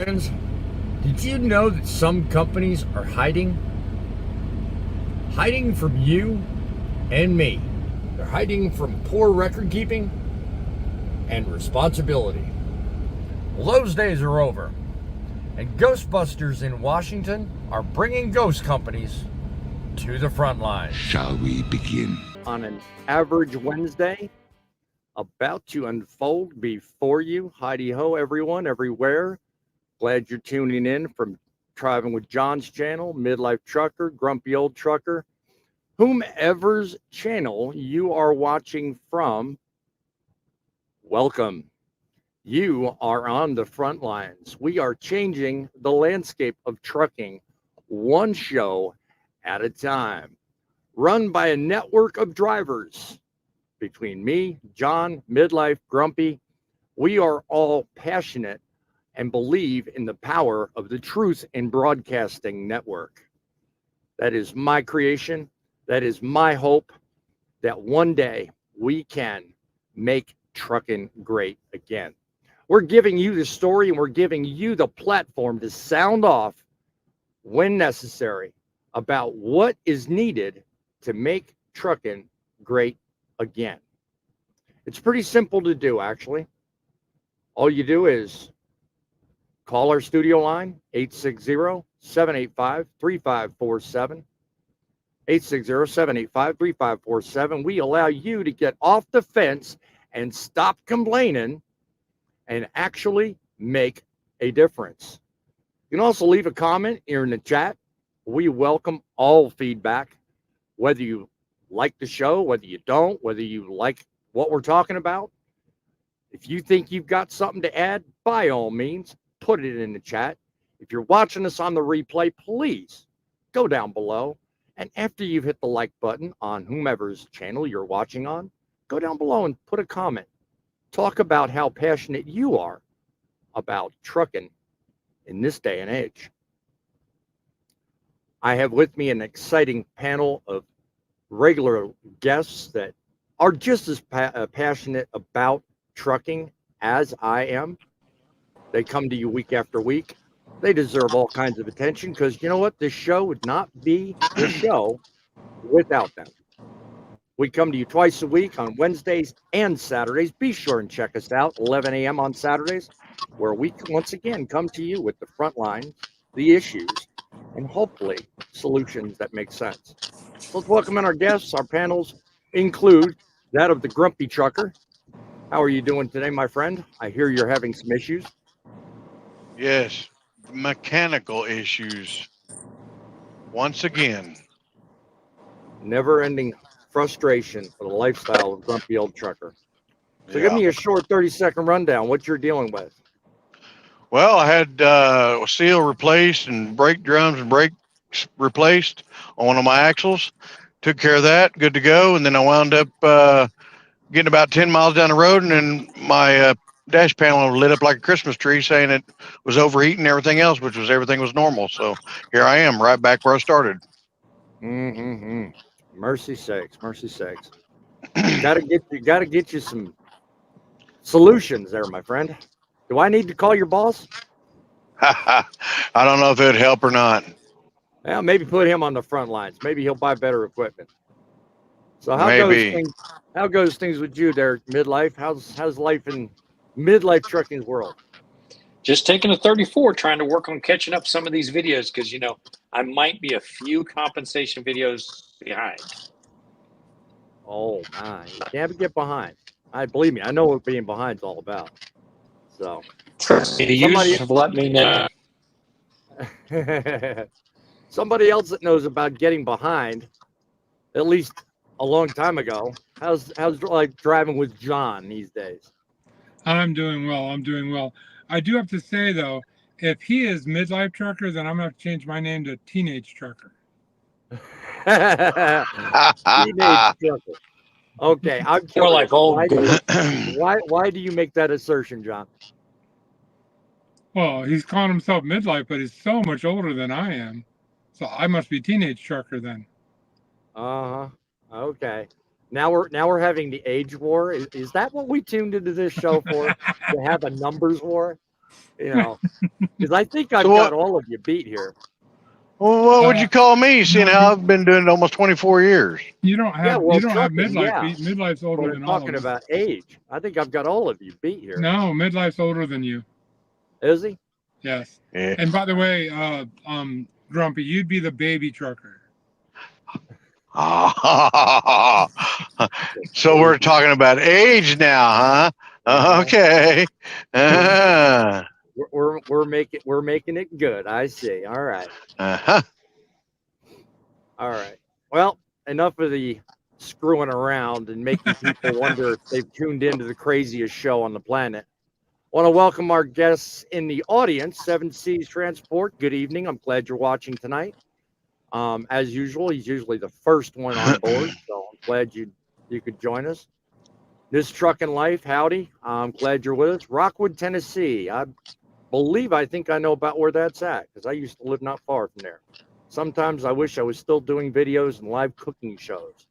Friends, did you know that some companies are hiding? Hiding from you and me. They're hiding from poor record keeping and responsibility. Well, those days are over. And Ghostbusters in Washington are bringing ghost companies to the front line. Shall we begin? On an average Wednesday, about to unfold before you. Heidi ho, everyone, everywhere. Glad you're tuning in from Driving with John's channel, Midlife Trucker, Grumpy Old Trucker, whomever's channel you are watching from. Welcome. You are on the front lines. We are changing the landscape of trucking one show at a time. Run by a network of drivers. Between me, John, Midlife, Grumpy, we are all passionate and believe in the power of the Truth in Broadcasting Network. That is my creation. That is my hope that one day we can make trucking great again. We're giving you the story and we're giving you the platform to sound off when necessary about what is needed to make trucking great again. It's pretty simple to do, actually. All you do is call our studio line, 860-785-3547. 860-785-3547. We allow you to get off the fence and stop complaining and actually make a difference. You can also leave a comment here in the chat. We welcome all feedback, whether you like the show, whether you don't, whether you like what we're talking about. If you think you've got something to add, by all means, put it in the chat. If you're watching us on the replay, please go down below. And after you've hit the like button on whomever's channel you're watching on, go down below and put a comment. Talk about how passionate you are about trucking in this day and age. I have with me an exciting panel of regular guests that are just as passionate about trucking as I am. They come to you week after week. They deserve all kinds of attention because you know what? This show would not be the show without them. We come to you twice a week on Wednesdays and Saturdays. Be sure and check us out 11 a.m. on Saturdays, where we once again come to you with the front lines, the issues, and hopefully solutions that make sense. Let's welcome in our guests. Our panels include that of the Grumpy Trucker. How are you doing today, my friend? I hear you're having some issues. Yes, mechanical issues. Once again. Never-ending frustration for the lifestyle of Grumpy Old Trucker. So Yeah. give me a short 30-second rundown, what you're dealing with. Well, I had seal replaced and brake drums and brakes replaced on one of my axles. Took care of that, good to go. And then I wound up getting about 10 miles down the road, and then my dash panel lit up like a Christmas tree, saying it was overheating and everything else, which was everything was normal. So here I am, right back where I started. Mercy sakes, mercy sakes. Gotta get you some solutions there, my friend. Do I need to call your boss? I don't know if it'd help or not. Well, maybe put him on the front lines. Maybe he'll buy better equipment. So how goes things with you there, Midlife? How's life in Midlife Trucking's world? Just taking a 34, trying to work on catching up some of these videos because, you know, I might be a few compensation videos behind. Oh, my. You can't get behind. Believe me, I know what being behind is all about. So, The users have let me know. Somebody else that knows about getting behind, at least a long time ago. How's like driving with John these days? I'm doing well. I do have to say though, if he is Midlife Trucker, then I'm gonna have to change my name to Teenage Trucker. Teenage Trucker. Okay, I'm More like old. Why do you make that assertion, John? Well, he's calling himself Midlife, but he's so much older than I am, so I must be Teenage Trucker then. Okay. Now we're having the age war. Is that what we tuned into this show for? To have a numbers war? You know, because I think I've So got what? all of you beat here. Well, what would you call me, seeing no, how I've been doing it almost 24 years? You don't have well, you don't have trucking, midlife yeah. beat. Midlife's older But I'm than all of talking us. about age. I think I've got all of you beat here. No, midlife's older than you. Is he? Yes. Yeah. And by the way, Grumpy, you'd be the baby trucker. So we're talking about age now, huh? Yeah. Okay. We're making it good. I see. All right. Uh-huh. All right. Well, enough of the screwing around and making people wonder if they've tuned into the craziest show on the planet. Want to welcome our guests in the audience, Seven Seas Transport. Good evening. I'm glad you're watching tonight. As usual, he's usually the first one on board, so I'm glad you could join us. This Truckin' Life, howdy. I'm glad you're with us. Rockwood, Tennessee. I think I know about where that's at because I used to live not far from there. Sometimes I wish I was still doing videos and live cooking shows.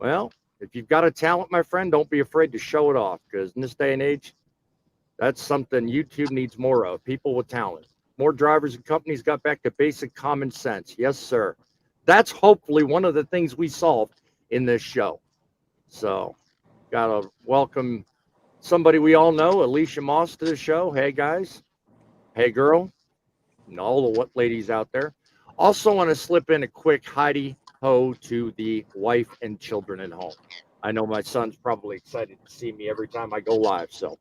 Well, if you've got a talent, my friend, don't be afraid to show it off because in this day and age, that's something YouTube needs more of, people with talent. More drivers and companies got back to basic common sense. Yes, sir. That's hopefully one of the things we solved in this show. So, got to welcome somebody we all know, Alicia Moss, to the show. Hey, guys. Hey, girl. And all the ladies out there. Also want to slip in a quick Heidi ho to the wife and children at home. I know my son's probably excited to see me every time I go live. So,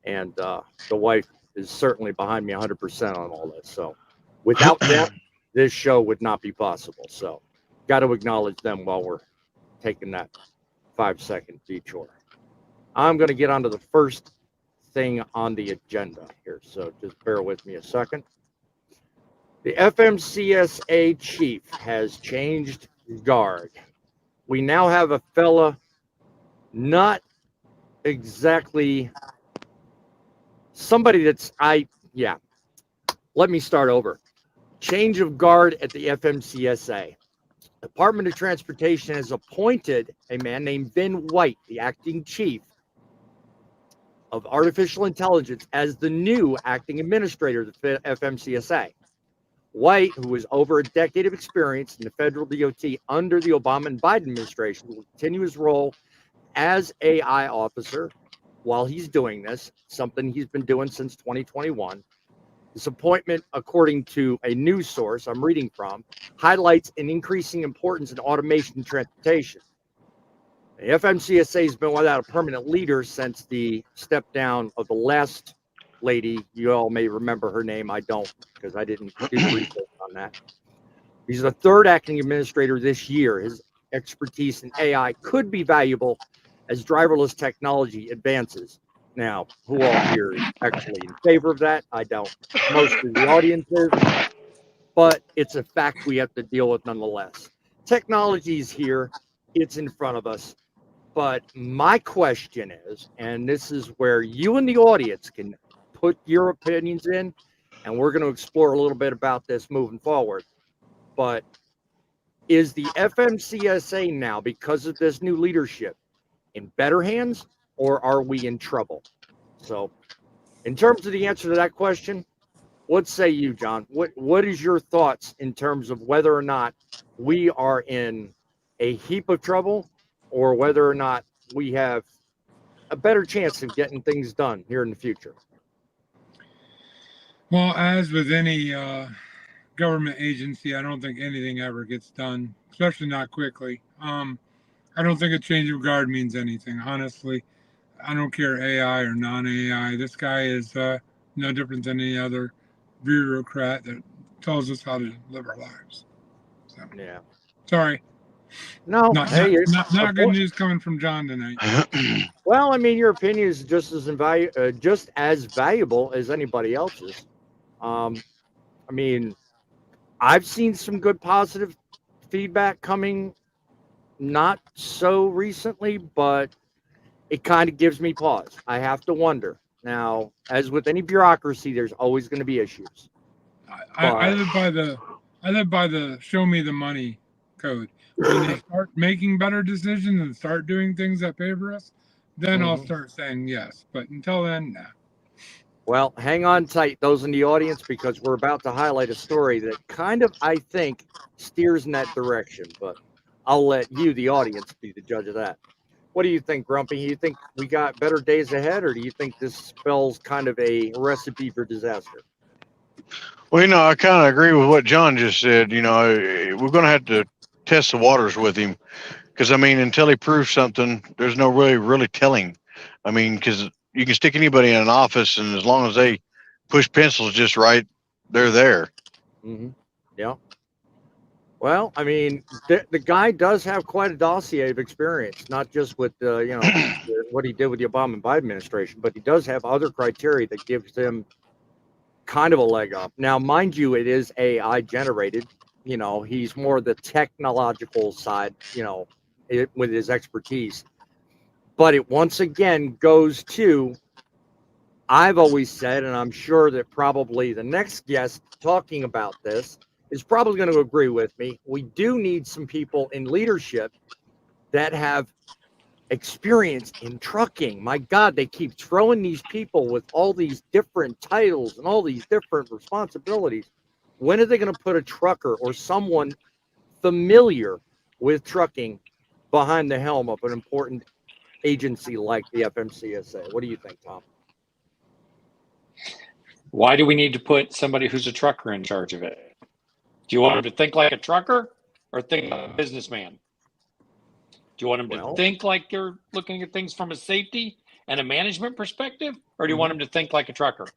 and the wife is certainly behind me 100% on all this. So without them, this show would not be possible. So got to acknowledge them while we're taking that 5-second detour. I'm going to get onto the first thing on the agenda here. So just bear with me a second. The FMCSA chief has changed guard. We now have a fella not exactly somebody that's let me start over. Change of guard at the FMCSA. Department of Transportation has appointed a man named Vin White, the acting chief of artificial intelligence, as the new acting administrator of the FMCSA. White, who has over a decade of experience in the federal DOT under the Obama and Biden administration, will continue his role as AI officer while he's doing this, something he's been doing since 2021. This appointment, according to a news source I'm reading from, highlights an increasing importance in automation in transportation. The FMCSA has been without a permanent leader since the step down of the last lady. You all may remember her name. I don't, because I didn't do research on that. He's the third acting administrator this year. His expertise in AI could be valuable as driverless technology advances. Now, who all here is actually in favor of that? I don't. Most of the audience is, but it's a fact we have to deal with nonetheless. Technology is here. It's in front of us. But my question is, and this is where you and the audience can put your opinions in, and we're going to explore a little bit about this moving forward. But is the FMCSA now, because of this new leadership, in better hands, or are we in trouble? So, in terms of the answer to that question, what say you, John? What is your thoughts in terms of whether or not we are in a heap of trouble, or whether or not we have a better chance of getting things done here in the future? Well, as with any government agency, I don't think anything ever gets done, especially not quickly. I don't think a change of guard means anything, honestly. I don't care AI or non-AI. This guy is no different than any other bureaucrat that tells us how to live our lives. So, Yeah. sorry. No, Not good news coming from John tonight. Well, I mean, your opinion is just as valuable as anybody else's. I mean, I've seen some good positive feedback coming, not so recently, but it kind of gives me pause. I have to wonder. Now, as with any bureaucracy, there's always going to be issues. I live by the show me the money code. When they start making better decisions and start doing things that favor us, then I'll start saying yes. But until then, nah. Well, hang on tight, those in the audience, because we're about to highlight a story that kind of, I think, steers in that direction. But I'll let you, the audience, be the judge of that. What do you think, Grumpy? You think we got better days ahead, or do you think this spells kind of a recipe for disaster? Well, I kind of agree with what John just said. We're going to have to test the waters with him because, I mean, until he proves something, there's no really telling. I mean, because you can stick anybody in an office, and as long as they push pencils just right, they're there. Mm-hmm. Yeah. Well, I mean, the guy does have quite a dossier of experience, not just with what he did with the Obama and Biden administration, but he does have other criteria that gives him kind of a leg up. Now, mind you, it is AI generated. He's more the technological side, with his expertise. But it once again goes to, I've always said, and I'm sure that probably the next guest talking about this is probably going to agree with me. We do need some people in leadership that have experience in trucking. My God, they keep throwing these people with all these different titles and all these different responsibilities. When are they going to put a trucker or someone familiar with trucking behind the helm of an important agency like the FMCSA? What do you think, Tom? Why do we need to put somebody who's a trucker in charge of it? Do you want him to think like a trucker or think like a businessman? Do you want him to think like they're looking at things from a safety and a management perspective, or do you want him to think like a trucker?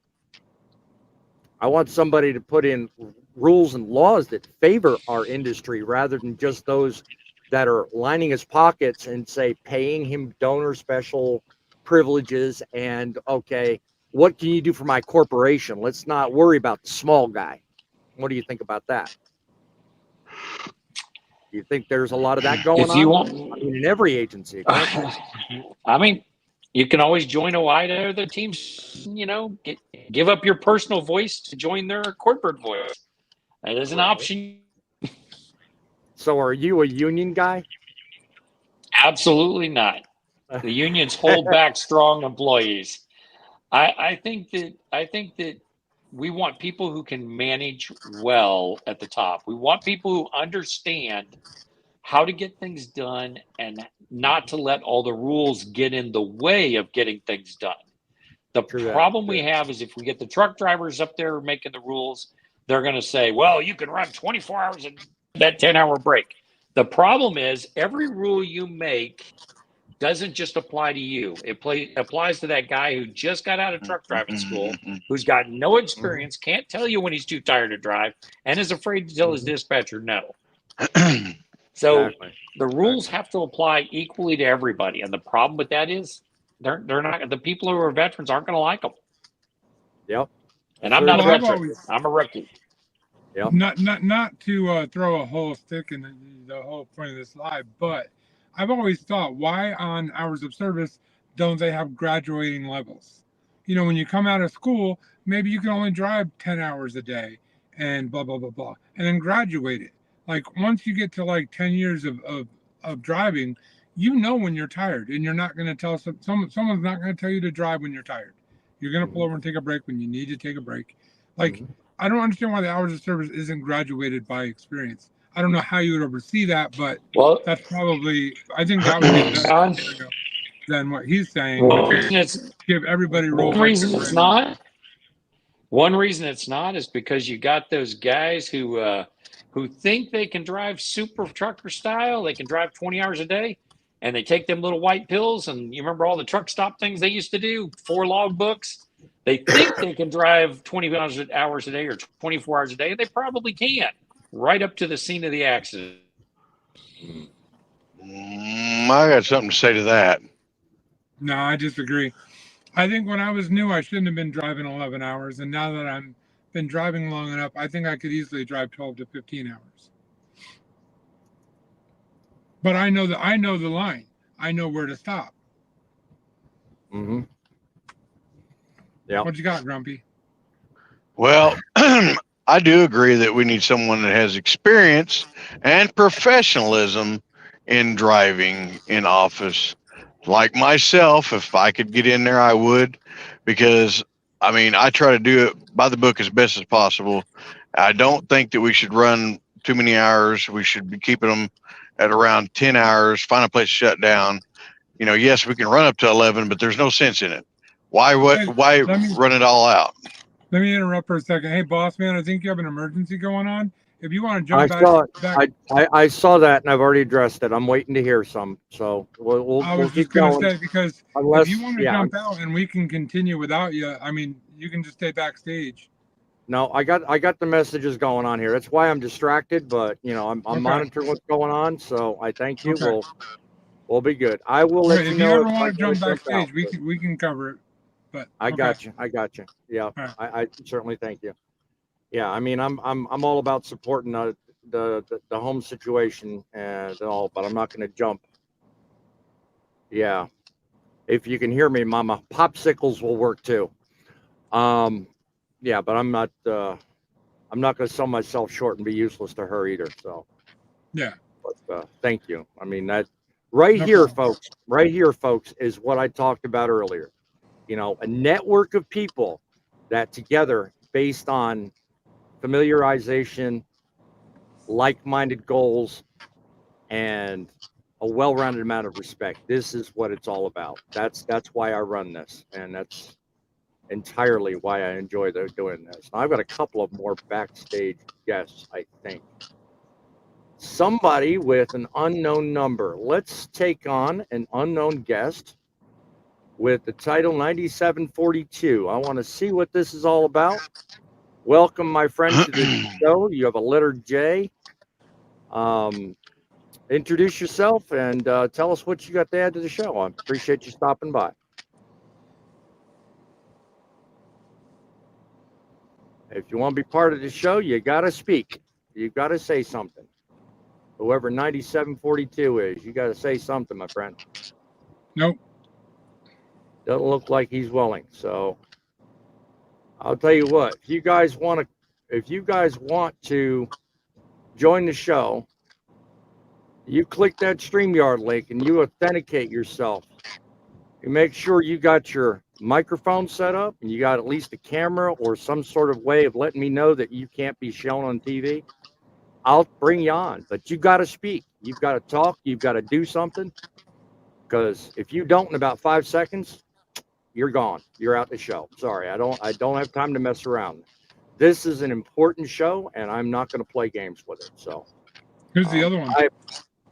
I want somebody to put in rules and laws that favor our industry rather than just those that are lining his pockets and say paying him donor special privileges and, okay, what can you do for my corporation? Let's not worry about the small guy. What do you think about that? Do you think there's a lot of that going on? I mean, in every agency. I mean, you can always join OIDA or the teams, give up your personal voice to join their corporate voice. That is an option. So are you a union guy? Absolutely not. The unions hold back strong employees. I think that we want people who can manage well at the top. We want people who understand how to get things done and not to let all the rules get in the way of getting things done. The problem we have is if we get the truck drivers up there making the rules, they're going to say, well, you can run 24 hours and that 10-hour break. The problem is every rule you make doesn't just apply to you. It applies to that guy who just got out of truck driving school, who's got no experience, can't tell you when he's too tired to drive, and is afraid to tell his dispatcher no. So the rules have to apply equally to everybody. And the problem with that is they're not, the people who are veterans aren't going to like them. Yep. And I'm not a veteran. I'm a rookie. Yep. Not to throw a whole stick in the whole point of this live, but I've always thought, why on hours of service don't they have graduating levels? When you come out of school, maybe you can only drive 10 hours a day and blah, blah, blah, blah, and then graduate it. Like once you get to like 10 years of driving, when you're tired, and you're not going to tell someone's not going to tell you to drive when you're tired. You're going to pull over and take a break when you need to take a break. Like, I don't understand why the hours of service isn't graduated by experience. I don't know how you would oversee that, but that's probably, I think that would be better than what he's saying. Give everybody roles. One reason it's not is because you got those guys who think they can drive super trucker style. They can drive 20 hours a day, and they take them little white pills. And you remember all the truck stop things they used to do, 4 log books. They think they can drive 20 hours a day or 24 hours a day. They probably can, right up to the scene of the accident. I got something to say to that. No, I disagree. I think when I was new, I shouldn't have been driving 11 hours. And now that I've been driving long enough, I think I could easily drive 12 to 15 hours. But I know the line. I know where to stop. Mm-hmm. Yeah. What you got, Grumpy? Well, I do agree that we need someone that has experience and professionalism in driving in office. Like myself, if I could get in there, I would, because I mean, I try to do it by the book as best as possible. I don't think that we should run too many hours. We should be keeping them at around 10 hours, find a place to shut down. You know, yes, we can run up to 11, but there's no sense in it. Why Hey, run it all out? let me interrupt for a second. Hey, boss man, I think you have an emergency going on. If you want to I jump saw it. back, I saw that, and I've already addressed it. I'm waiting to hear some. So I we'll was just keep gonna going. say, because Unless, if you want to jump out and we can continue without you, I mean, you can just stay backstage. no, I got the messages going on here. That's why I'm distracted. But you know, I'm Okay. monitoring what's going on. So I thank you. Okay. We'll be good. I will let Right, you if you know ever if I want to gotta jump jump out. backstage, we can cover it. But I okay. got you. I got you. Yeah, All right. I certainly thank you. Yeah, I mean, I'm all about supporting the home situation and all, but I'm not going to jump. Yeah, if you can hear me, Mama, popsicles will work too. Yeah, but I'm not going to sell myself short and be useless to her either. So, Yeah. but thank you. I mean, that right No here, problem. folks, right here, folks, is what I talked about earlier. You know, a network of people that together, based on familiarization, like-minded goals, and a well-rounded amount of respect. This is what it's all about. That's why I run this, and that's entirely why I enjoy doing this. Now, I've got a couple of more backstage guests, I think. Somebody with an unknown number. Let's take on an unknown guest with the title 9742. I want to see what this is all about. Welcome, my friend, to the show. You have a letter J. Introduce yourself and tell us what you got to add to the show. I appreciate you stopping by. If you want to be part of the show, you got to speak. You got to say something. Whoever 9742 is, you got to say something, my friend. Nope. Doesn't look like he's willing. So I'll tell you what. If you guys want to join the show, you click that StreamYard link and you authenticate yourself. You make sure you got your microphone set up and you got at least a camera or some sort of way of letting me know that you can't be shown on TV. I'll bring you on, but you got to speak. You've got to talk. You've got to do something, because if you don't in about 5 seconds, you're gone. You're out the show. Sorry, I don't have time to mess around. This is an important show, and I'm not going to play games with it. So Here's the other one.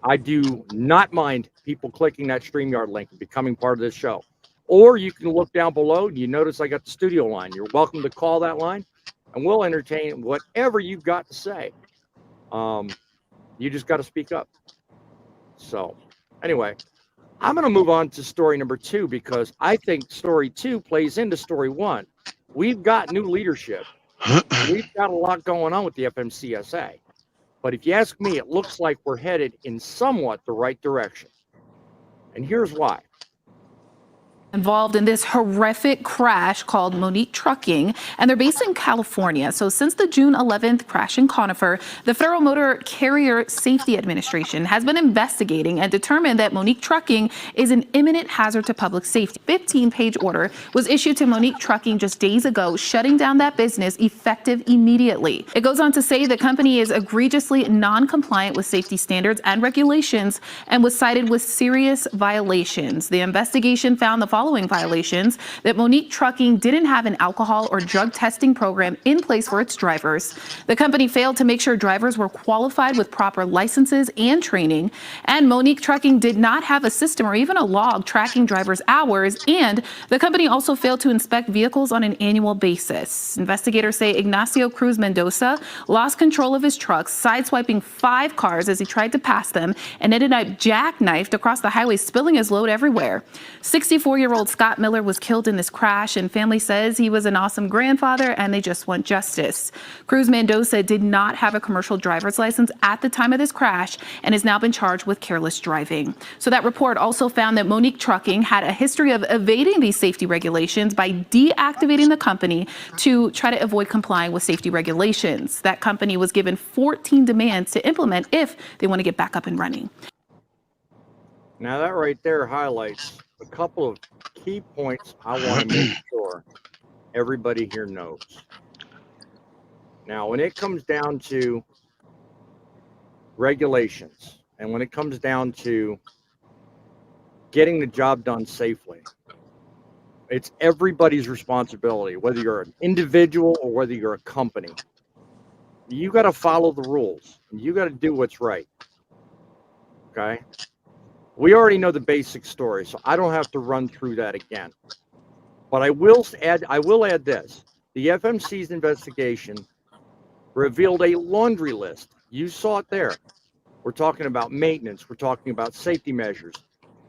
I do not mind people clicking that StreamYard link and becoming part of this show. Or you can look down below and you notice I got the studio line. You're welcome to call that line and we'll entertain whatever you've got to say. You just got to speak up. So anyway, I'm going to move on to story number 2, because I think story 2 plays into story 1. We've got new leadership. We've got a lot going on with the FMCSA. But if you ask me, it looks like we're headed in somewhat the right direction. And here's why. Involved in this horrific crash called Monique Trucking, and they're based in California. So since the June 11th crash in Conifer, the Federal Motor Carrier Safety Administration has been investigating and determined that Monique Trucking is an imminent hazard to public safety. 15-page order was issued to Monique Trucking just days ago, shutting down that business effective immediately. It goes on to say the company is egregiously non-compliant with safety standards and regulations and was cited with serious violations. The investigation found the following violations: that Monique Trucking didn't have an alcohol or drug testing program in place for its drivers. The company failed to make sure drivers were qualified with proper licenses and training. And Monique Trucking did not have a system or even a log tracking drivers' hours. And the company also failed to inspect vehicles on an annual basis. Investigators say Ignacio Cruz Mendoza lost control of his truck, sideswiping 5 cars as he tried to pass them, and ended up jackknifed across the highway, spilling his load everywhere. 64-year-old Scott Miller was killed in this crash, and family says he was an awesome grandfather and they just want justice. Cruz Mendoza did not have a commercial driver's license at the time of this crash and has now been charged with careless driving. So that report also found that Monique Trucking had a history of evading these safety regulations by deactivating the company to try to avoid complying with safety regulations. That company was given 14 demands to implement if they want to get back up and running. Now that right there highlights a couple of key points I want to make sure everybody here knows. Now, when it comes down to regulations and when it comes down to getting the job done safely, it's everybody's responsibility, whether you're an individual or whether you're a company. You got to follow the rules and you got to do what's right. Okay. We already know the basic story, so I don't have to run through that again. But I will add this. The FMC's investigation revealed a laundry list. You saw it there. We're talking about maintenance. We're talking about safety measures.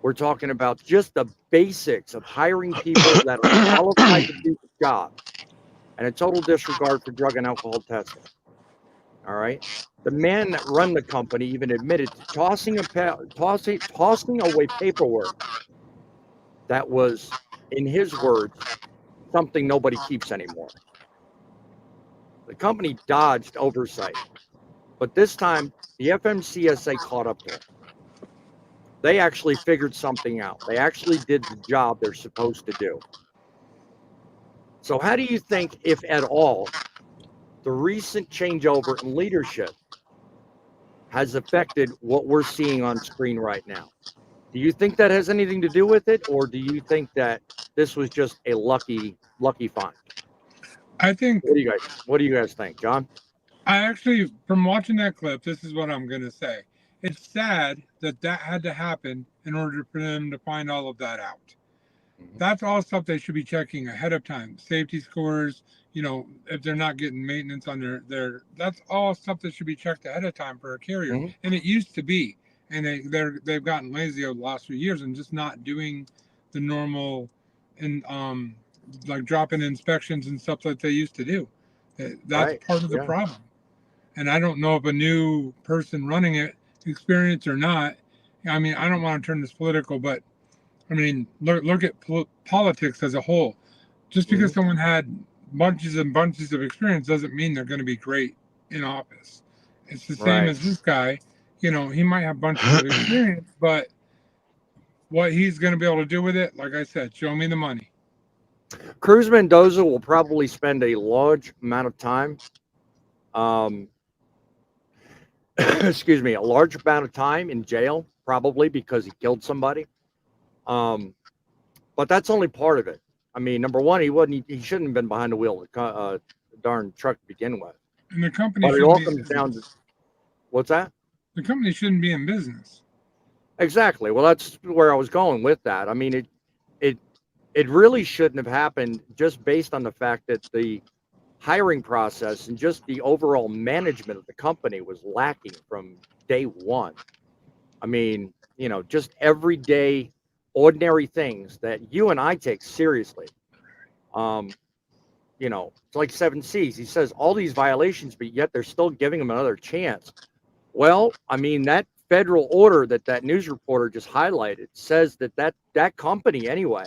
We're talking about just the basics of hiring people that are qualified to do the job, and a total disregard for drug and alcohol testing. All right. The man that run the company even admitted to tossing away paperwork that was, in his words, something nobody keeps anymore. The company dodged oversight, but this time the FMCSA caught up to it. They actually figured something out. They actually did the job they're supposed to do. So how do you think, if at all, the recent changeover in leadership has affected what we're seeing on screen right now? Do you think that has anything to do with it, or do you think that this was just a lucky find? I think. What do you guys think, John? I actually, from watching that clip, this is what I'm going to say. It's sad that that had to happen in order for them to find all of that out. Mm-hmm. That's all stuff they should be checking ahead of time. Safety scores, if they're not getting maintenance on their that's all stuff that should be checked ahead of time for a carrier. Mm-hmm. And it used to be. And they've gotten lazy over the last few years and just not doing the normal and like dropping inspections and stuff that they used to do. That's part of the problem. And I don't know if a new person running it, experienced or not. I mean, I don't want to turn this political, but I mean, look at politics as a whole. Just because someone had bunches and bunches of experience doesn't mean they're going to be great in office. It's the same as this guy. He might have bunches of experience, but what he's going to be able to do with it, like I said, show me the money. Cruz Mendoza will probably spend a large amount of time, a large amount of time in jail, probably because he killed somebody. But that's only part of it. I mean, number one, he shouldn't have been behind the wheel of the darn truck to begin with. And the company. But it all comes down to what's that? The company shouldn't be in business. Exactly. Well, that's where I was going with that. I mean, it really shouldn't have happened, just based on the fact that the hiring process and just the overall management of the company was lacking from day one. I mean, just everyday, ordinary things that you and I take seriously. It's like 7Cs. He says all these violations, but yet they're still giving him another chance. Well, I mean, that federal order that news reporter just highlighted says that company anyway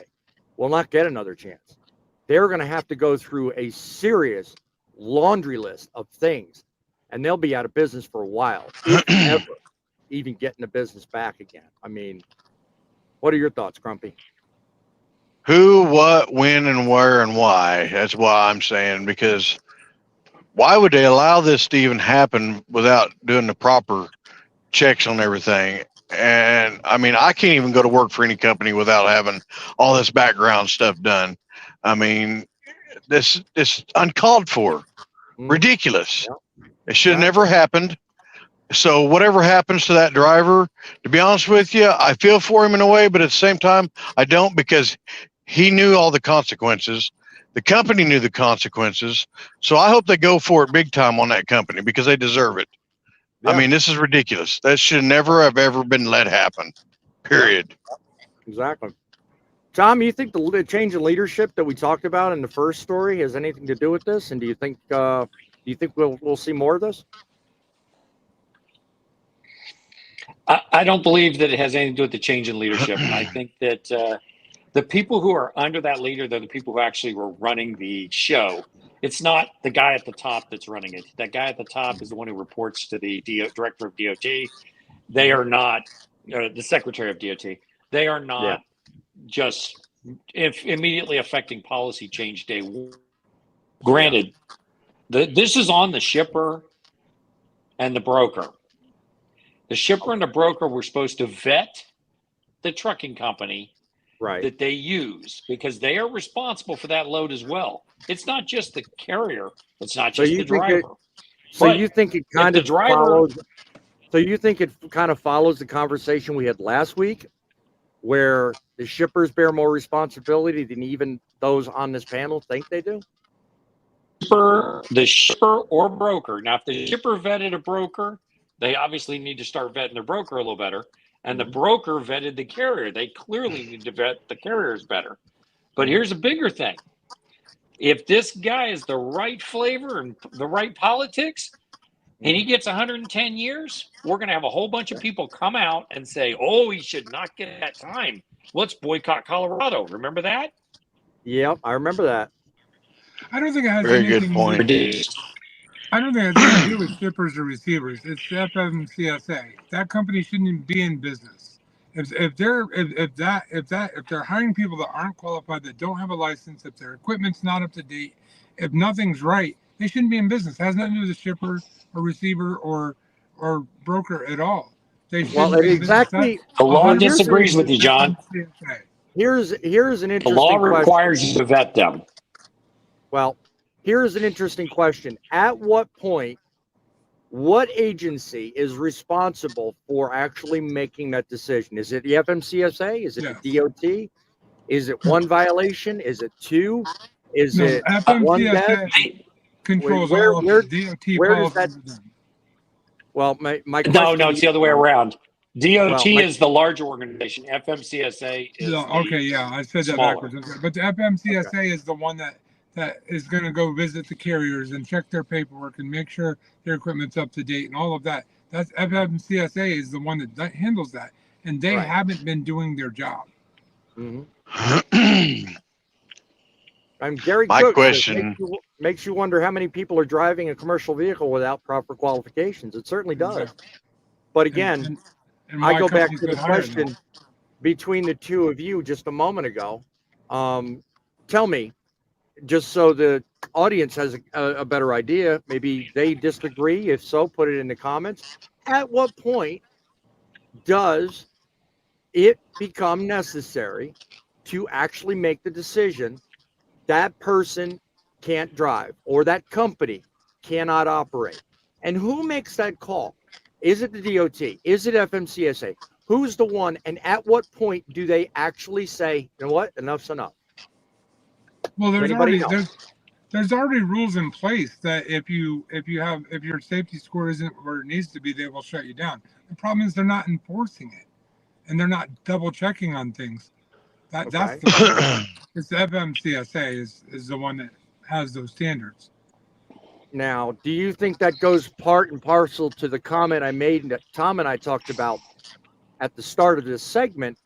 will not get another chance. They're going to have to go through a serious laundry list of things, and they'll be out of business for a while, if ever even getting the business back again. I mean, what are your thoughts, Grumpy? Who, what, when, and where, and why? That's why I'm saying, because why would they allow this to even happen without doing the proper checks on everything? And I mean, I can't even go to work for any company without having all this background stuff done. I mean, this is uncalled for, ridiculous. Yeah. It should have never happened. So whatever happens to that driver, to be honest with you, I feel for him in a way, but at the same time, I don't, because he knew all the consequences. The company knew the consequences. So I hope they go for it big time on that company, because they deserve it. Yeah. I mean, this is ridiculous. That should never have ever been let happen, period. Exactly. Tom, you think the change in leadership that we talked about in the first story has anything to do with this? And do you think we'll see more of this? I don't believe that it has anything to do with the change in leadership. I think that the people who are under that leader, they're the people who actually were running the show. It's not the guy at the top that's running it. That guy at the top is the one who reports to the director of DOT. They are not the secretary of DOT. They are not just immediately affecting policy change day Granted, this is on the shipper and the broker. The shipper and the broker were supposed to vet the trucking company Right. that they use, because they are responsible for that load as well. It's not just the carrier. It's not So just you the think driver. So But you think it kind the of driver- follows? So you think it kind of follows the conversation we had last week, where the shippers bear more responsibility than even those on this panel think they do? The shipper or broker. Now, if the shipper vetted a broker, they obviously need to start vetting their broker a little better. And the broker vetted the carrier. They clearly need to vet the carriers better. But here's a bigger thing. If this guy is the right flavor and the right politics, and he gets 110 years, we're going to have a whole bunch of people come out and say, oh, he should not get that time. Let's boycott Colorado. Remember that? Yep, I remember that. I don't think it has Very anything good point. I don't think it has anything to do with shippers or receivers. It's the FMCSA. That company shouldn't even be in business. If they're hiring people that aren't qualified, that don't have a license, if their equipment's not up to date, if nothing's right, they shouldn't be in business. It has nothing to do with the shipper or receiver or broker at all. They shouldn't Well, be in business. exactly. The law 100% disagrees with you, John. FMCSA. Here's an The interesting law question. requires you to vet them. Well, here's an interesting question. At what point, what agency is responsible for actually making that decision? Is it the FMCSA? Is it the DOT? Is it one violation? Is it two? Is it one death? FMCSA controls Where- all of where- it. DOT where does follows that- under them. Well, my question. No, it's the other way around. DOT Well, is the large organization. FMCSA is I said that smaller. backwards. Okay. But the FMCSA is the one that is going to go visit the carriers and check their paperwork and make sure their equipment's up to date and all of that. That's FMCSA is the one that handles that, and they Right. haven't been doing their job. I'm Gary My Cook says, question- makes you wonder how many people are driving a commercial vehicle without proper qualifications. It certainly does. Exactly. But again, And I why go back companies to the would hire them. question between the two of you just a moment ago. Tell me, just so the audience has a better idea, maybe they disagree. If so, put it in the comments. At what point does it become necessary to actually make the decision that person can't drive or that company cannot operate? And who makes that call? Is it the DOT? Is it FMCSA? Who's the one? And at what point do they actually say, you know what, enough's enough? Well, Anybody else? there's already rules in place that if your safety score isn't where it needs to be, they will shut you down. The problem is they're not enforcing it, and they're not double checking on things. That's the problem. It's the FMCSA is the one that has those standards. Now, do you think that goes part and parcel to the comment I made that Tom and I talked about at the start of this segment,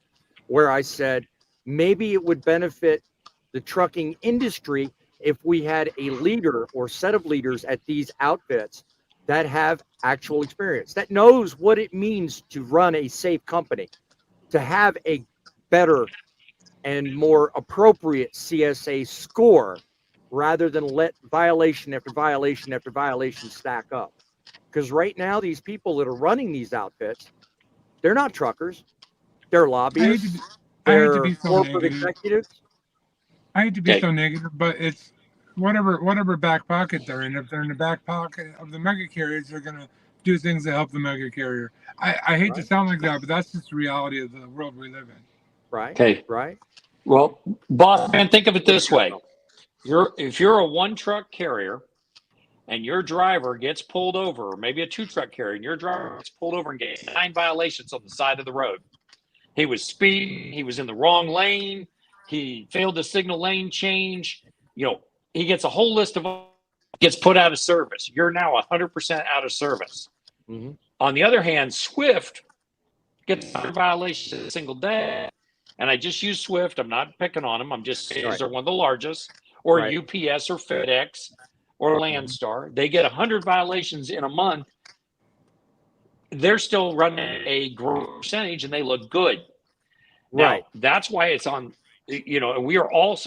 where I said maybe it would benefit the trucking industry if we had a leader or set of leaders at these outfits that have actual experience, that knows what it means to run a safe company, to have a better and more appropriate CSA score, rather than let violation after violation after violation stack up. Because right now, these people that are running these outfits, they're not truckers. They're lobbyists. I hate to They're be so corporate negative. executives. I hate to be so negative, but it's whatever back pocket they're in. If they're in the back pocket of the mega carriers, they're going to do things to help the mega carrier. I hate to sound like that, but that's just the reality of the world we live in. Right. Okay. Right. Well, boss man, think of it this way. If you're a one truck carrier and your driver gets pulled over, or maybe a two truck carrier, and your driver gets pulled over and gets 9 violations on the side of the road. He was speeding, he was in the wrong lane, he failed to signal lane change, he gets a whole list of gets put out of service. You're now 100% out of service. Mm-hmm. On the other hand, Swift gets 100 violations a single day. And I just use Swift. I'm not picking on them. I'm just saying they're one of the largest, or UPS or FedEx or Landstar. They get 100 violations in a month. They're still running a growth percentage and they look good. Right. Now, that's why and we are all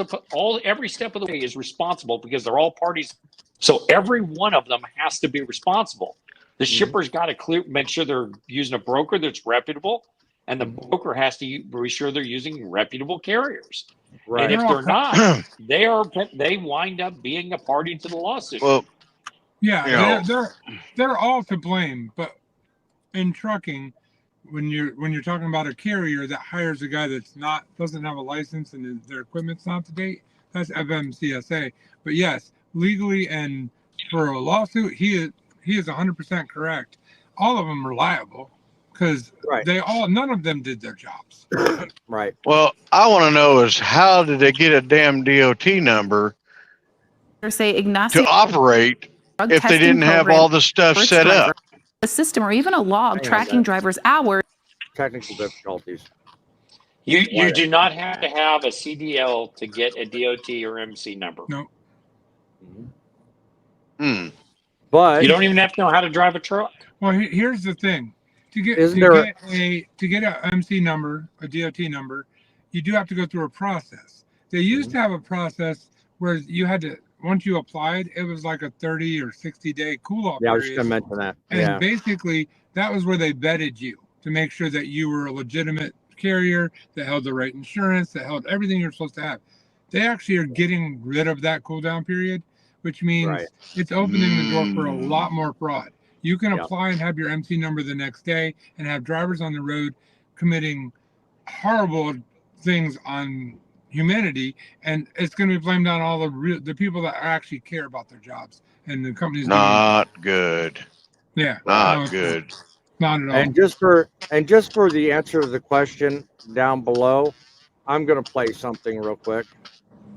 every step of the way is responsible because they're all parties. So every one of them has to be responsible. The shipper's got to make sure they're using a broker that's reputable, and the broker has to be sure they're using reputable carriers. Right. And if they're not, they wind up being a party to the lawsuit. Well, Yeah, they're all to blame. But in trucking, when you're talking about a carrier that hires a guy doesn't have a license and their equipment's not up to date, that's FMCSA. But yes, legally and for a lawsuit, he is 100% correct. All of them are liable because none of them did their jobs. Right. Well, I want to know is how did they get a damn DOT number to operate if they didn't have all the stuff set up? A system or even a log tracking drivers' hours. Technical difficulties. You do not have to have a CDL to get a DOT or MC number. No. But you don't even have to know how to drive a truck. Well, here's the thing: to get a MC number, a DOT number, you do have to go through a process. They used to have a process where you had to, once you applied, it was like a 30 or 60-day cool-off period. I was just going to mention that. And basically, that was where they vetted you to make sure that you were a legitimate carrier that held the right insurance, that held everything you're supposed to have. They actually are getting rid of that cool-down period, which means it's opening the door for a lot more fraud. You can apply and have your MC number the next day and have drivers on the road committing horrible things on humanity, and it's going to be blamed on all the people that actually care about their jobs and the companies. Not good. Yeah, not good. Not at all. And just for the answer to the question down below, I'm going to play something real quick.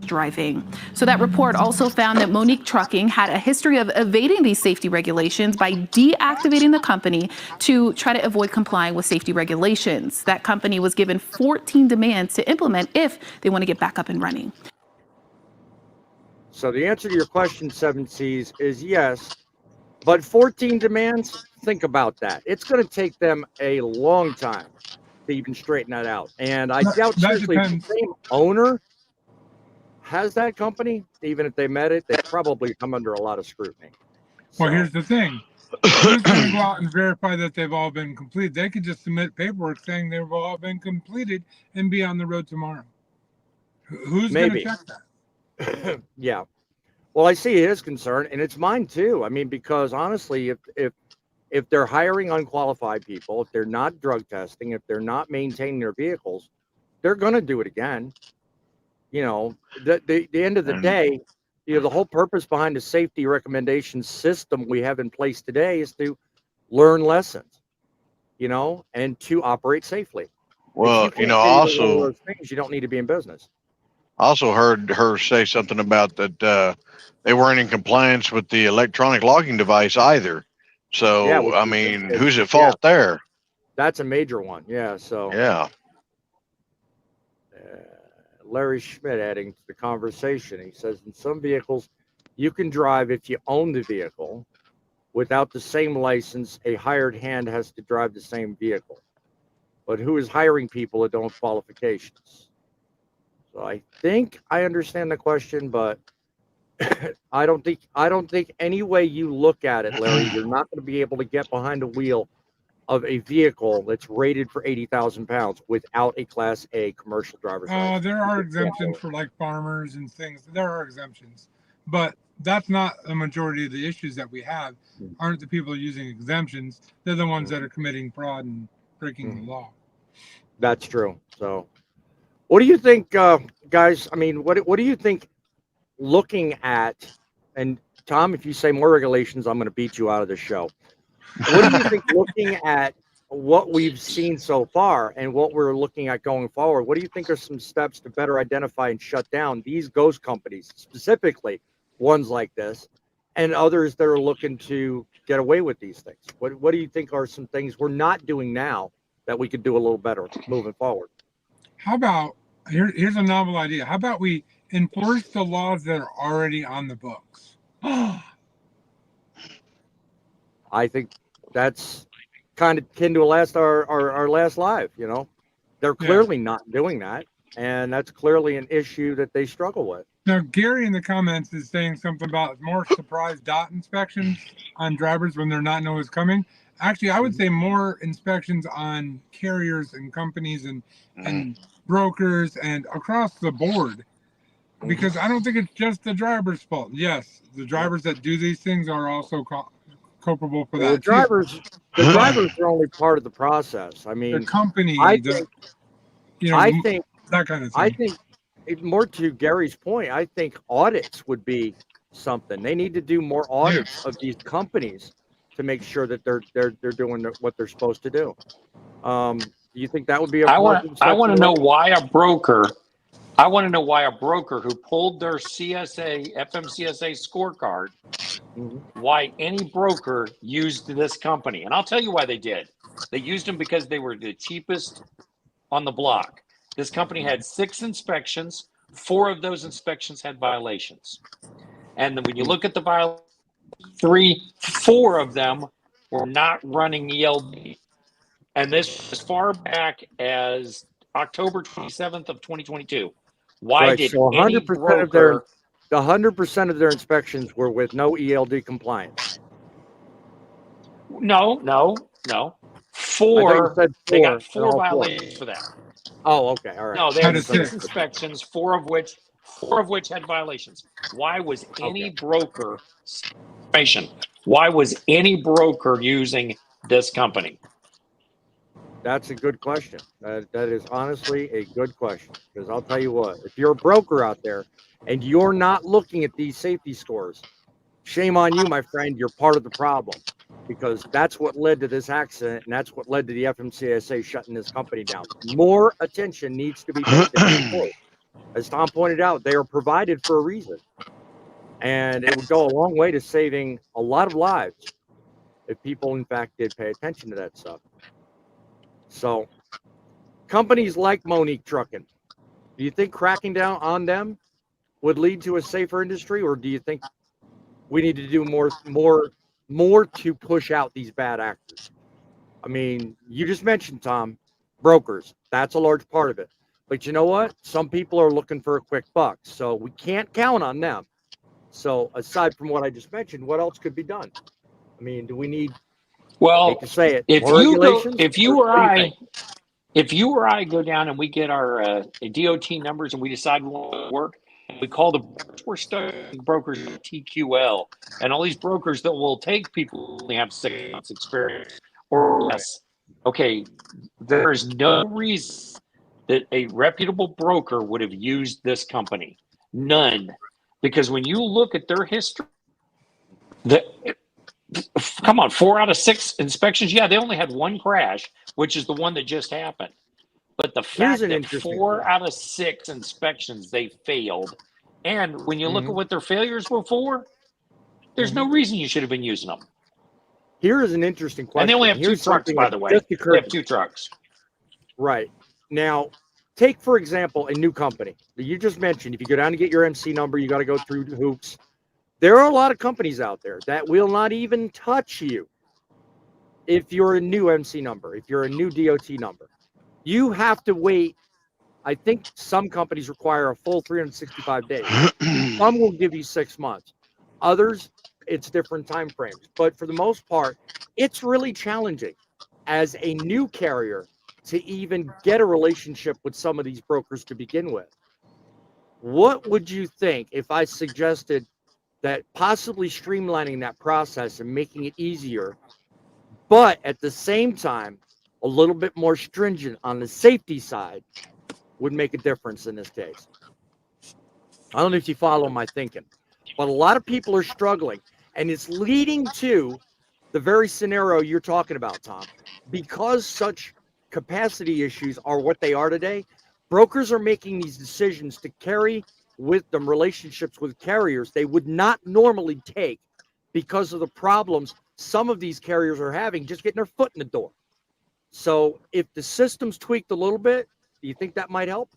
Driving. So that report also found that Monique Trucking had a history of evading these safety regulations by deactivating the company to try to avoid complying with safety regulations. That company was given 14 demands to implement if they want to get back up and running. So the answer to your question, 7Cs, is yes, but 14 demands, think about that. It's going to take them a long time to even straighten that out. And I doubt seriously the same owner has that company, even if they met it, they probably come under a lot of scrutiny. Well, here's the thing. Who's going to go out and verify that they've all been completed? They could just submit paperwork saying they've all been completed and be on the road tomorrow. Who's going to check that? Yeah. Well, I see his concern, and it's mine too. I mean, because honestly, if they're hiring unqualified people, if they're not drug testing, if they're not maintaining their vehicles, they're going to do it again. You know, the end of the day, the whole purpose behind the safety recommendation system we have in place today is to learn lessons, and to operate safely. Well, also those things, you don't need to be in business. Also heard her say something about that they weren't in compliance with the electronic logging device either. So, I mean, who's at fault there? That's a major one. Yeah. So. Yeah. Larry Schmidt adding to the conversation. He says, in some vehicles, you can drive if you own the vehicle. Without the same license, a hired hand has to drive the same vehicle. But who is hiring people that don't have qualifications? So I think I understand the question, but I don't think any way you look at it, Larry, you're not going to be able to get behind the wheel of a vehicle that's rated for 80,000 pounds without a Class A commercial driver's license. There are exemptions for like farmers and things. There are exemptions, but that's not the majority of the issues that we have. Aren't the people using exemptions? They're the ones that are committing fraud and breaking the law. That's true. So, what do you think, guys? I mean, what do you think? Looking at, and Tom, if you say more regulations, I'm going to beat you out of the show. What do you think, looking at what we've seen so far and what we're looking at going forward, what do you think are some steps to better identify and shut down these ghost companies, specifically ones like this, and others that are looking to get away with these things? What do you think are some things we're not doing now that we could do a little better moving forward? How about, here's a novel idea. How about we enforce the laws that are already on the books? I think that's kind of akin to our last live. They're clearly not doing that. And that's clearly an issue that they struggle with. Now, Gary in the comments is saying something about more surprise dot inspections on drivers when they're not know what's coming. Actually, I would say more inspections on carriers and companies and brokers and across the board, because I don't think it's just the driver's fault. Yes, the drivers that do these things are also culpable for Well, that. the drivers are only part of the process. I mean, The company, I the, think, I think, that kind of thing. I think, more to Gary's point, I think audits would be something. They need to do more audits of these companies to make sure that they're doing what they're supposed to do. Do you think that would be a I want to know why a broker. I want to know why a broker who pulled their FMCSA scorecard, why any broker used this company. And I'll tell you why they did. They used them because they were the cheapest on the block. This company had 6 inspections. 4 of those inspections had violations. And then when you look at the violations, 4 of them were not running ELD. And this was as far back as October 27th of 2022. Why right, did so any 100% broker? 100% of their inspections were with no ELD compliance. No. I thought you 4. said They got 4 4 violations for that. Oh, okay, all right. No, they had 6 6. inspections, 4 of which had violations. Why was any broker information? Why was any broker using this company? That's a good question. That is honestly a good question, because I'll tell you what, if you're a broker out there and you're not looking at these safety scores, shame on you, my friend. You're part of the problem, because that's what led to this accident, and that's what led to the FMCSA shutting this company down. More attention needs to be paid to these scores. As Tom pointed out, they are provided for a reason, and it would go a long way to saving a lot of lives if people, in fact, did pay attention to that stuff. So, companies like Monique Trucking, do you think cracking down on them would lead to a safer industry, or do you think we need to do more to push out these bad actors? I mean, you just mentioned, Tom, brokers. That's a large part of it. But you know what? Some people are looking for a quick buck, so we can't count on them. So, aside from what I just mentioned, what else could be done? I mean, do we need? Well, hate to say it, if more you go, regulations? if you What or do you I, think? if you or I go down and we get our DOT numbers and we decide we want to work, we call we're starting brokers like TQL and all these brokers that will take people who only have 6 months experience or less. Okay, there is no reason that a reputable broker would have used this company. None. Because when you look at their history, come on, 4 out of 6 inspections. Yeah, they only had 1 crash, which is the one that just happened. But the fact that 4 out of 6 inspections they failed, and when you look at what their failures were for, there's no reason you should have been using them. Here is an interesting question. And they only have Here's 2 trucks, by the way. They have 2 trucks. Right. Now, take, for example, a new company that you just mentioned. If you go down to get your MC number, you got to go through hoops. There are a lot of companies out there that will not even touch you if you're a new MC number, if you're a new DOT number. You have to wait. I think some companies require a full 365 days. Some will give you 6 months. Others, it's different time frames. But for the most part, it's really challenging as a new carrier to even get a relationship with some of these brokers to begin with. What would you think if I suggested that possibly streamlining that process and making it easier, but at the same time, a little bit more stringent on the safety side would make a difference in this case? I don't know if you follow my thinking, but a lot of people are struggling, and it's leading to the very scenario you're talking about, Tom. Because such capacity issues are what they are today, brokers are making these decisions to carry with them relationships with carriers they would not normally take because of the problems some of these carriers are having just getting their foot in the door. So if the system's tweaked a little bit, do you think that might help?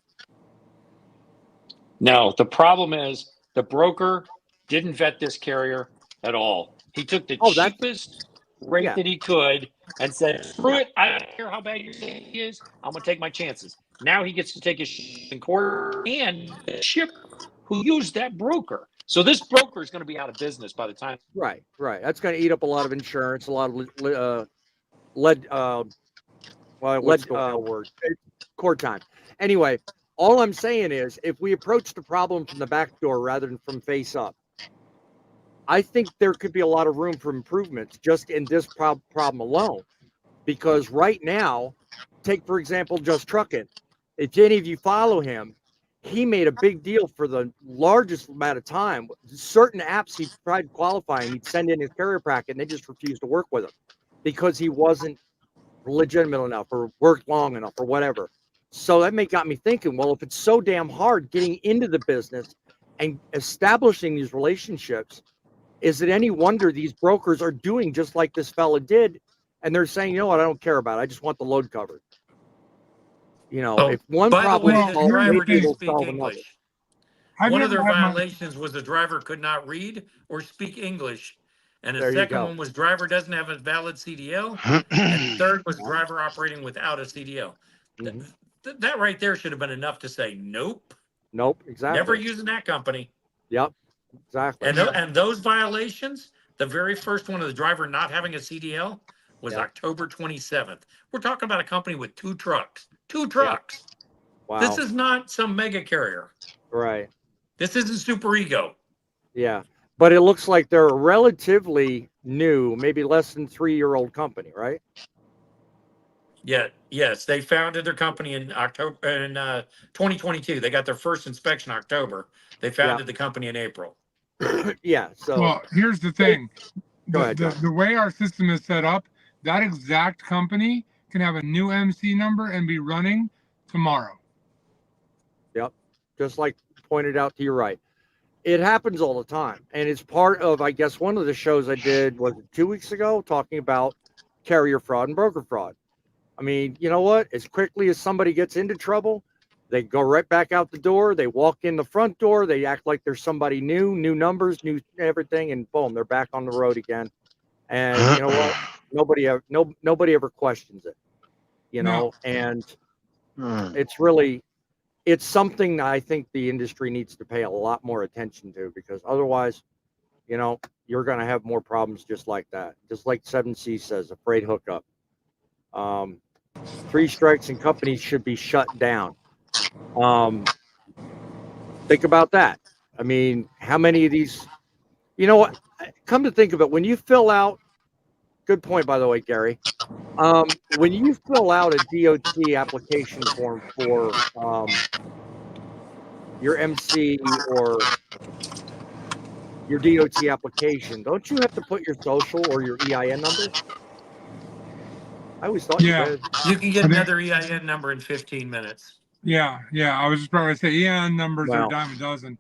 No, the problem is the broker didn't vet this carrier at all. He took the cheapest rate that he could and said, screw it, I don't care how bad your safety is, I'm going to take my chances. Now he gets to take his shit in court and the shipper who used that broker. So this broker is going to be out of business by the time. Right. That's going to eat up a lot of insurance, a lot of word? Court time. Anyway, all I'm saying is if we approach the problem from the back door rather than from face up, I think there could be a lot of room for improvements just in this problem alone. Because right now, take, for example, Just Trucking. If any of you follow him, he made a big deal for the largest amount of time. Certain apps he tried qualifying, he'd send in his carrier packet, and they just refused to work with him because he wasn't legitimate enough or worked long enough or whatever. So that got me thinking, well, if it's so damn hard getting into the business and establishing these relationships, is it any wonder these brokers are doing just like this fella did? And they're saying, you know what, I don't care about it. I just want the load covered. You know, if one by the problem way, is the solved, driver maybe didn't it'll speak solve another. English. I've One of never their had my, violations was the driver could not read or speak English. And the There you second go. one was driver doesn't have a valid CDL. And the third was driver operating without a CDL. Mhm. That right there should have been enough to say, nope, Nope, never exactly. using that company. Yep, exactly. And those violations, the very first one of the driver not having a CDL was Yep. October 27th. We're talking about a company with two trucks. Wow. This is not some mega carrier. Right. This isn't Super Ego. Yeah. But it looks like they're a relatively new, maybe less than 3-year-old company, right? Yeah, yes, they founded their company in October in 2022. They got their first inspection October. They founded the company in April. Yeah. So well, here's the thing. Go ahead, John. The way our system is set up, that exact company can have a new MC number and be running tomorrow. Yep. Just like pointed out to your right. It happens all the time. And it's part of, I guess, one of the shows I did was 2 weeks ago talking about carrier fraud and broker fraud. I mean, you know what? As quickly as somebody gets into trouble, they go right back out the door. They walk in the front door. They act like there's somebody new numbers, new everything, and boom, they're back on the road again. And you know what? Nobody ever questions it. You know, and it's something that I think the industry needs to pay a lot more attention to, because otherwise, you know, you're going to have more problems just like that. Just like 7C says, a freight hookup. 3 strikes and companies should be shut down. Think about that. I mean, how many of these, you know what? Come to think of it, when you fill out, good point, by the way, Gary. When you fill out a DOT application form for your MC or your DOT application, don't you have to put your social or your EIN number? I always thought you did. You can get another EIN number in 15 minutes. Yeah. I was just probably say EIN numbers are a dime a dozen.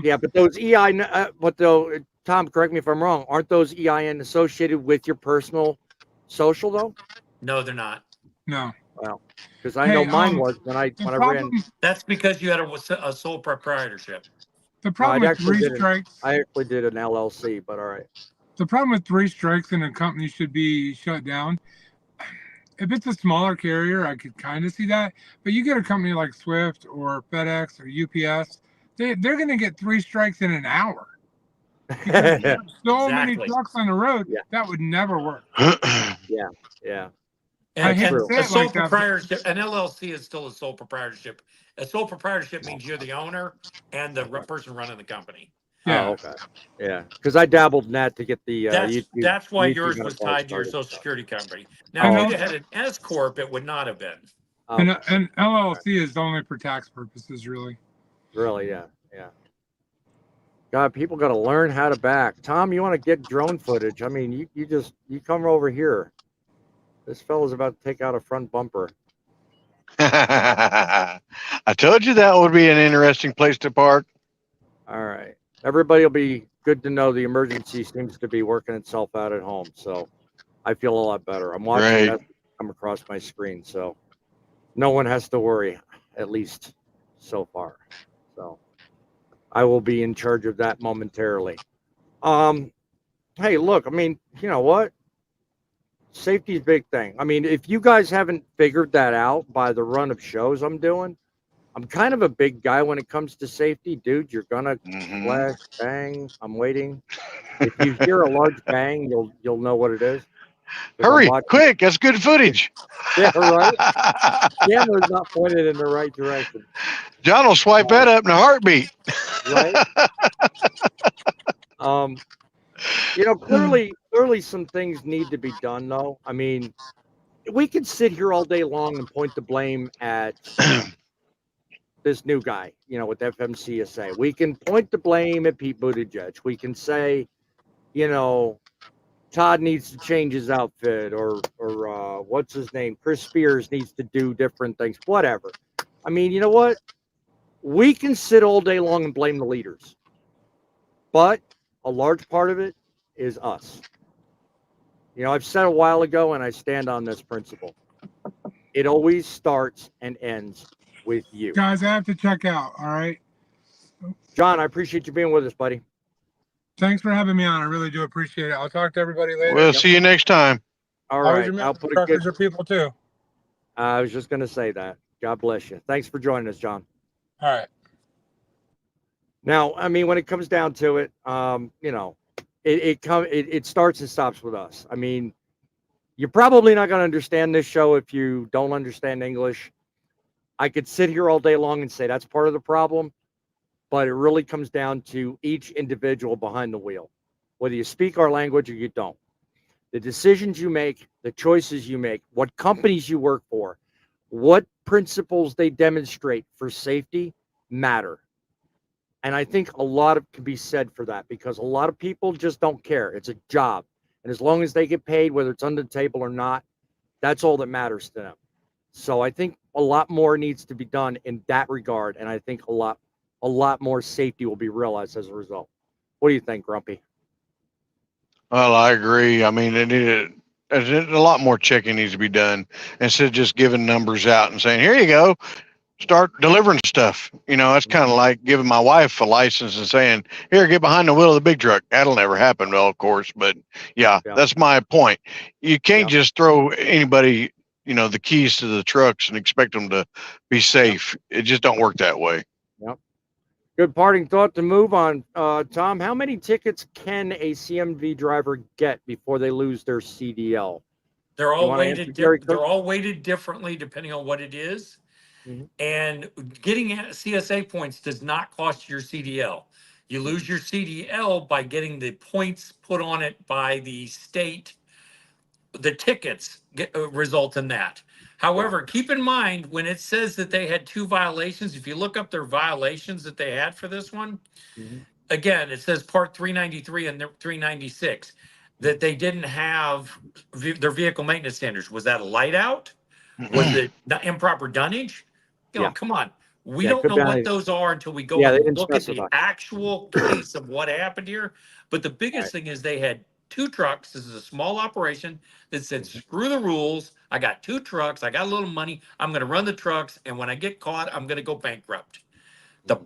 Yeah, but those EIN, but though, Tom, correct me if I'm wrong, aren't those EIN associated with your personal social though? No, they're not. No. Well, because I know mine was when I ran. That's because you had a sole proprietorship. The problem with 3 strikes. I actually did an LLC, but all right. The problem with 3 strikes and a company should be shut down. If it's a smaller carrier, I could kind of see that. But you get a company like Swift or FedEx or UPS, they're going to get 3 strikes in an hour. Because there's so many trucks on the road, that would never work. Yeah. And a sole proprietorship, an LLC is still a sole proprietorship. A sole proprietorship means you're the owner and the person running the company. Yeah. Oh, okay. Yeah, because I dabbled in that to get the. That's why yours was tied to your Social Security company. Now, if you had an S corp, it would not have been. And LLC is only for tax purposes, really. Really, yeah. God, people got to learn how to back. Tom, you want to get drone footage? I mean, you come over here. This fella's about to take out a front bumper. I told you that would be an interesting place to park. All right. Everybody will be good to know the emergency seems to be working itself out at home. So I feel a lot better. I'm watching that come across my screen. So no one has to worry, at least so far. So I will be in charge of that momentarily. Hey, look, I mean, you know what? Safety's a big thing. I mean, if you guys haven't figured that out by the run of shows I'm doing, I'm kind of a big guy when it comes to safety, dude. You're gonna flash, bang. I'm waiting. If you hear a large bang, you'll know what it is. 'Cause I'm Hurry, watching- quick! That's good footage. Yeah, right. Camera's not pointed in the right direction, John will swipe that up in a heartbeat. right? Clearly some things need to be done, though. I mean, we could sit here all day long and point the blame at this new guy, with FMCSA. We can point the blame at Pete Buttigieg. We can say, Todd needs to change his outfit, or what's his name? Chris Spears needs to do different things, whatever. I mean, you know what? We can sit all day long and blame the leaders, but a large part of it is us. I've said a while ago, and I stand on this principle. It always starts and ends with you. Guys, I have to check out. All right. John, I appreciate you being with us, buddy. Thanks for having me on. I really do appreciate it. I'll talk to everybody later. We'll see you next time. All Always right. remember, I'll put a truckers good. are people too. I was just going to say that. God bless you. Thanks for joining us, John. All right. Now, I mean, when it comes down to it, it starts and stops with us. I mean, you're probably not going to understand this show if you don't understand English. I could sit here all day long and say that's part of the problem, but it really comes down to each individual behind the wheel, whether you speak our language or you don't. The decisions you make, the choices you make, what companies you work for, what principles they demonstrate for safety matter. And I think a lot can be said for that, because a lot of people just don't care. It's a job. And as long as they get paid, whether it's under the table or not, that's all that matters to them. So I think a lot more needs to be done in that regard. And I think a lot more safety will be realized as a result. What do you think, Grumpy? Well, I agree. I mean, a lot more checking needs to be done instead of just giving numbers out and saying, here you go, start delivering stuff. That's kind of like giving my wife a license and saying, here, get behind the wheel of the big truck. That'll never happen, well, of course. But yeah, that's my point. You can't just throw anybody, the keys to the trucks and expect them to be safe. It just don't work that way. Yep. Good parting thought to move on. Tom, how many tickets can a CMV driver get before they lose their CDL? They're all weighted. They're all weighted differently depending on what it is. Mm-hmm. And getting CSA points does not cost your CDL. You lose your CDL by getting the points put on it by the state. The tickets result in that. However, keep in mind when it says that they had 2 violations, if you look up their violations that they had for this one, again, it says part 393 and 396 that they didn't have their vehicle maintenance standards. Was that a light out? Was it improper dunnage? Come on. We don't know what those are until we go and look at the actual case of what happened here. But the biggest thing is they had 2 trucks. This is a small operation that said, screw the rules. I got 2 trucks. I got a little money. I'm going to run the trucks. And when I get caught, I'm going to go bankrupt. The